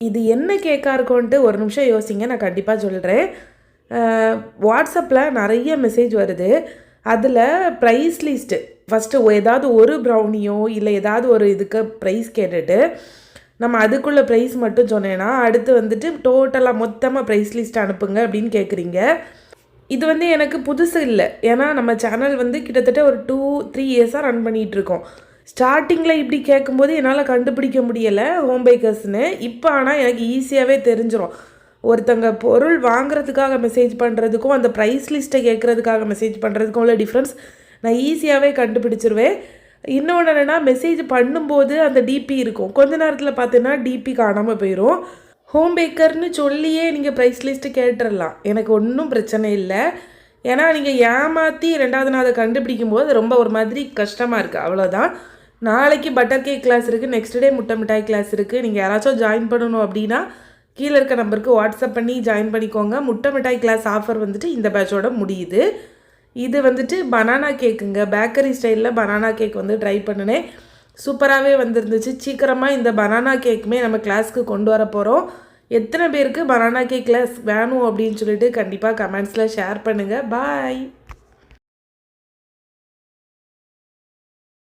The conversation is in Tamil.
இது என்ன கேக்கா இருக்கும்ன்ட்டு ஒரு நிமிஷம் யோசிங்க, நான் கண்டிப்பாக சொல்கிறேன். வாட்ஸ்அப்பில் நிறைய மெசேஜ் வருது. அதில் ப்ரைஸ் லிஸ்ட்டு ஃபஸ்ட்டு ஏதாவது ஒரு ப்ரௌனியோ இல்லை ஏதாவது ஒரு இதுக்கு ப்ரைஸ் கேட்டுட்டு நம்ம அதுக்குள்ளே ப்ரைஸ் மட்டும் சொன்னேன்னா அடுத்து வந்துட்டு டோட்டலாக மொத்தமாக ப்ரைஸ் லிஸ்ட் அனுப்புங்க அப்படின்னு கேட்குறீங்க. இது வந்து எனக்கு புதுசு இல்லை. ஏன்னா நம்ம சேனல் வந்து கிட்டத்தட்ட ஒரு 2-3 இயர்ஸாக ரன் பண்ணிகிட்ருக்கோம். ஸ்டார்டிங்கில் இப்படி கேட்கும்போது என்னால் கண்டுபிடிக்க முடியலை ஹோம் பேக்கர்ஸ்னு. இப்போ ஆனால் எனக்கு ஈஸியாகவே தெரிஞ்சிடும். ஒருத்தங்க பொருள் வாங்குறதுக்காக மெசேஜ் பண்ணுறதுக்கும் அந்த ப்ரைஸ் லிஸ்ட்டை கேட்குறதுக்காக மெசேஜ் பண்ணுறதுக்கும் உள்ள டிஃப்ரென்ஸ் நான் ஈஸியாகவே கண்டுபிடிச்சிருவேன். இன்னொன்று என்னென்னா, மெசேஜ் பண்ணும்போது அந்த டிபி இருக்கும், கொஞ்ச நேரத்தில் பார்த்தீங்கன்னா டிபி காணாமல் போயிடும். ஹோம் பேக்கர்னு சொல்லியே நீங்கள் ப்ரைஸ் லிஸ்ட்டு கேட்டுடலாம், எனக்கு ஒன்றும் பிரச்சனை இல்லை. ஏன்னா நீங்கள் ஏமாற்றி ரெண்டாவது நாள் அதை கண்டுபிடிக்கும் போது ரொம்ப ஒரு மாதிரி கஷ்டமாக இருக்குது, அவ்வளோதான். நாளைக்கு பட்டர் கேக் கிளாஸ் இருக்குது, நெக்ஸ்ட் டே முட்டை மிட்டாய் கிளாஸ் இருக்குது. நீங்கள் யாராச்சும் ஜாயின் பண்ணணும் அப்படின்னா கீழே இருக்க நம்பருக்கு வாட்ஸ்அப் பண்ணி ஜாயின் பண்ணிக்கோங்க. முட்டை மிட்டாய் கிளாஸ் ஆஃபர் வந்துட்டு இந்த பேட்சோட முடியுது. இது வந்துட்டு பனானா கேக்குங்க, பேக்கரி ஸ்டைலில் பனானா கேக் வந்து ட்ரை பண்ணினேன், சூப்பராகவே வந்துருந்துச்சு. சீக்கிரமாக இந்த பனானா கேக்குமே நம்ம கிளாஸ்க்கு கொண்டு வர போகிறோம். எத்தனை பேருக்கு பனானா கேக் கிளாஸ் வேணும் அப்படின்னு சொல்லிட்டு கண்டிப்பாக கமெண்ட்ஸில் ஷேர் பண்ணுங்கள். பாய்.